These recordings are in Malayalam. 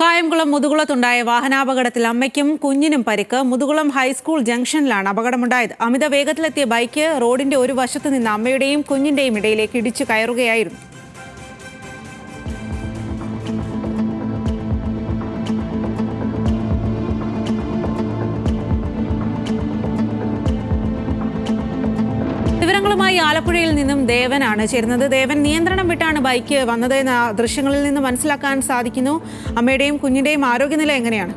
കായംകുളം മുതുകുളത്തുണ്ടായ വാഹനാപകടത്തിൽ അമ്മയ്ക്കും കുഞ്ഞിനും പരിക്ക്. മുതുകുളം ഹൈസ്കൂൾ ജംഗ്ഷനിലാണ് അപകടമുണ്ടായത്. അമിത വേഗത്തിലെത്തിയ ബൈക്ക് റോഡിന്റെ ഒരു വശത്ത് നിന്ന് അമ്മയുടെയും കുഞ്ഞിന്റെയും ഇടയിലേക്ക് ഇടിച്ചു കയറുകയായിരുന്നു. വിവരങ്ങളുമായി ആലപ്പുഴയിൽ നിന്നും ദേവനാണ് ചേരുന്നത്. ദേവൻ, നിയന്ത്രണം വിട്ടാണ് ബൈക്ക് വന്നതെന്ന് ദൃശ്യങ്ങളിൽ നിന്ന് മനസ്സിലാക്കാൻ സാധിക്കുന്നു. അമ്മയുടെയും കുഞ്ഞിന്റെയും ആരോഗ്യനില എങ്ങനെയാണ്?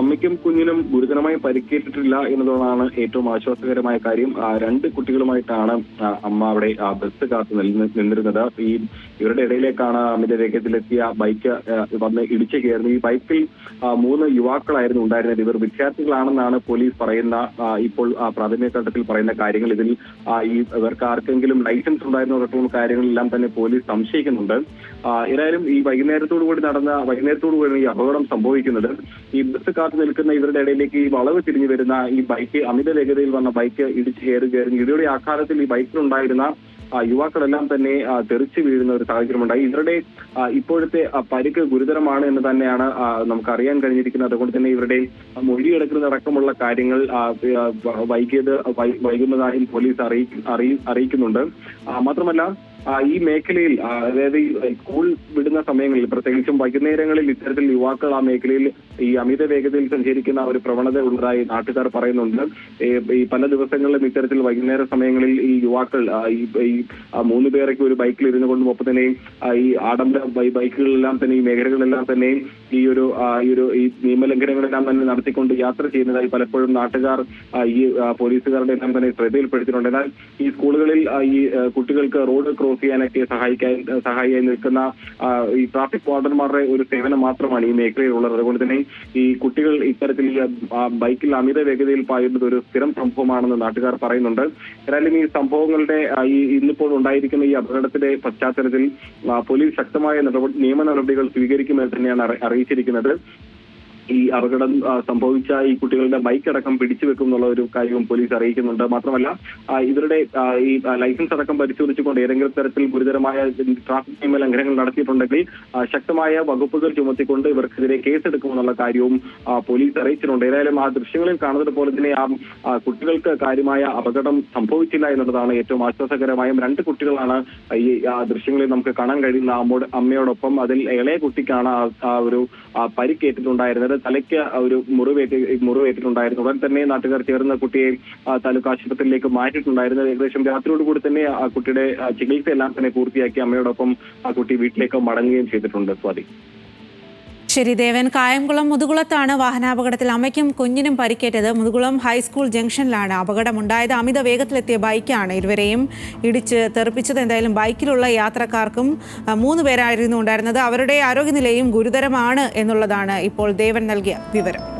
അമ്മയ്ക്കും കുഞ്ഞിനും ഗുരുതരമായി പരിക്കേറ്റിട്ടില്ല എന്നതാണ് ഏറ്റവും ആശ്വാസകരമായ കാര്യം. രണ്ട് കുട്ടികളുമായിട്ടാണ് അമ്മ അവിടെ ബസ് കാത്ത് നിന്നിരുന്നത്. ഇവരുടെ ഇടയിലേക്കാണ് അമിത വേഗത്തിലെത്തിയ ബൈക്ക് വന്ന് ഇടിച്ചു കയറുന്നത്. ഈ ബൈക്കിൽ 3 യുവാക്കളായിരുന്നു ഉണ്ടായിരുന്നത്. ഇവർ വിദ്യാർത്ഥികളാണെന്നാണ് പോലീസ് പറയുന്ന ഇപ്പോൾ പ്രാഥമിക ഘട്ടത്തിൽ പറയുന്ന കാര്യങ്ങൾ. ഇതിൽ ഇവർക്ക് ആർക്കെങ്കിലും ലൈസൻസ് ഉണ്ടായിരുന്നതടക്കമുള്ള കാര്യങ്ങളെല്ലാം തന്നെ പോലീസ് സംശയിക്കുന്നുണ്ട്. ഏതായാലും ഈ വൈകുന്നേരത്തോടു കൂടി ഈ അപകടം സംഭവിക്കുന്നത്. ഈ ബസ് കാത്തു നിൽക്കുന്ന ഇവരുടെ ഇടയിലേക്ക് ഈ വളവ് തിരിഞ്ഞു വരുന്ന ഈ ബൈക്ക്, അമിത വേഗതയിൽ വന്ന ബൈക്ക് ഇടിച്ചു കയറുകയായിരുന്നു. ഇടിയുടെ ആഘാതത്തിൽ ഈ ബൈക്കിലുണ്ടായിരുന്ന യുവാക്കളെല്ലാം തന്നെ തെറിച്ചു വീഴുന്ന ഒരു സാഹചര്യമുണ്ടായി. ഇവരുടെ ഇപ്പോഴത്തെ പരിക്ക് ഗുരുതരമാണ് എന്ന് തന്നെയാണ് നമുക്ക് അറിയാൻ കഴിഞ്ഞിരിക്കുന്നത്. അതുകൊണ്ട് തന്നെ ഇവരുടെ മൊഴിയെടുക്കുന്നതടക്കമുള്ള കാര്യങ്ങൾ വൈകുന്നതായും പോലീസ് അറിയിക്കുന്നുണ്ട്. മാത്രമല്ല ഈ മേഖലയിൽ, അതായത് സ്കൂൾ വിടുന്ന സമയങ്ങളിൽ, പ്രത്യേകിച്ചും വൈകുന്നേരങ്ങളിൽ ഇത്തരത്തിൽ യുവാക്കൾ ആ മേഖലയിൽ ഈ അമിത വേഗതയിൽ സഞ്ചരിക്കുന്ന ഒരു പ്രവണത ഉള്ളതായി നാട്ടുകാർ പറയുന്നുണ്ട്. ഈ പല ദിവസങ്ങളിലും ഇത്തരത്തിൽ വൈകുന്നേര സമയങ്ങളിൽ ഈ യുവാക്കൾ ഈ 3 പേരൊക്കെ ഒരു ബൈക്കിൽ ഇരുന്നു കൊണ്ടും ഒപ്പം തന്നെ ഈ ആഡംബര ബൈക്കുകളെല്ലാം തന്നെ ഈ മേഖലകളിലെല്ലാം തന്നെ ഈ നിയമലംഘനങ്ങളെല്ലാം തന്നെ നടത്തിക്കൊണ്ട് യാത്ര ചെയ്യുന്നതായി പലപ്പോഴും നാട്ടുകാർ ഈ പോലീസുകാരുടെ എല്ലാം തന്നെ ശ്രദ്ധയിൽപ്പെടുത്തിയിട്ടുണ്ട്. എന്നാൽ ഈ സ്കൂളുകളിൽ ഈ കുട്ടികൾക്ക് റോഡ് ക്രോസ് ചെയ്യാനൊക്കെ സഹായിയായി നിൽക്കുന്ന ഈ ട്രാഫിക് വാർഡന്മാരുടെ ഒരു സേവനം മാത്രമാണ് ഈ മേഖലയിലുള്ളത്. അതുകൊണ്ട് തന്നെ ഈ കുട്ടികൾ ഇത്തരത്തിൽ ബൈക്കിൽ അമിത വേഗതയിൽ പായുന്നത് ഒരു സ്ഥിരം സംഭവമാണെന്ന് നാട്ടുകാർ പറയുന്നുണ്ട്. ഏതായാലും ഈ സംഭവങ്ങളുടെ ഇന്നിപ്പോൾ ഉണ്ടായിരിക്കുന്ന ഈ അപകടത്തിന്റെ പശ്ചാത്തലത്തിൽ പോലീസ് ശക്തമായ നിയമ നടപടികൾ സ്വീകരിക്കുമെന്ന് തന്നെയാണ് അറിയിച്ചിരിക്കുന്നത്. ഈ അപകടം സംഭവിച്ച ഈ കുട്ടികളുടെ ബൈക്ക് അടക്കം പിടിച്ചുവെക്കും എന്നുള്ള ഒരു കാര്യവും പോലീസ് അറിയിക്കുന്നുണ്ട്. മാത്രമല്ല ഇവരുടെ ഈ ലൈസൻസ് അടക്കം പരിശോധിച്ചുകൊണ്ട് ഏതെങ്കിലും തരത്തിൽ ഗുരുതരമായ ട്രാഫിക് നിയമ ലംഘനങ്ങൾ നടത്തിയിട്ടുണ്ടെങ്കിൽ ശക്തമായ വകുപ്പുകൾ ചുമത്തിക്കൊണ്ട് ഇവർക്കെതിരെ കേസെടുക്കുമെന്നുള്ള കാര്യവും പോലീസ് അറിയിച്ചിട്ടുണ്ട്. ഏതായാലും ആ ദൃശ്യങ്ങളിൽ കാണുന്നത് പോലെ തന്നെ ആ കുട്ടികൾക്ക് കാര്യമായ അപകടം സംഭവിച്ചില്ല എന്നുള്ളതാണ് ഏറ്റവും ആശ്വാസകരമായും. 2 കുട്ടികളാണ് ഈ ദൃശ്യങ്ങളിൽ നമുക്ക് കാണാൻ കഴിയുന്ന അമ്മയോടൊപ്പം. അതിൽ ഇളയ കുട്ടിക്കാണ് ആ ഒരു പരിക്കേറ്റിട്ടുണ്ടായിരുന്നത്. തലയ്ക്ക് ഒരു മുറിവേറ്റിട്ടുണ്ടായിരുന്നു. ഉടൻ തന്നെ നാട്ടുകാർ ചേർന്ന കുട്ടിയെ താലൂക്ക് ആശുപത്രിയിലേക്ക് മാറ്റിയിട്ടുണ്ടായിരുന്നത്. ഏകദേശം രാത്രിയോടുകൂടി തന്നെ ആ കുട്ടിയുടെ ചികിത്സയെല്ലാം തന്നെ പൂർത്തിയാക്കി അമ്മയോടൊപ്പം ആ കുട്ടി വീട്ടിലേക്ക് മടങ്ങുകയും ചെയ്തിട്ടുണ്ട്. സ്വാതി. ശരി ദേവൻ, കായംകുളം മുതുകുളത്താണ് വാഹനാപകടത്തിൽ അമ്മയ്ക്കും കുഞ്ഞിനും പരിക്കേറ്റത്. മുതുകുളം ഹൈസ്കൂൾ ജംഗ്ഷനിലാണ് അപകടമുണ്ടായത്. അമിത വേഗത്തിലെത്തിയ ബൈക്കാണ് ഇരുവരെയും ഇടിച്ച് തെറിപ്പിച്ചത്. എന്തായാലും ബൈക്കിലുള്ള യാത്രക്കാർക്കും 3 പേരായിരുന്നു ഉണ്ടായിരുന്നത്. അവരുടെ ആരോഗ്യനിലയും ഗുരുതരമാണ് എന്നുള്ളതാണ് ഇപ്പോൾ ദേവൻ നൽകിയ വിവരം.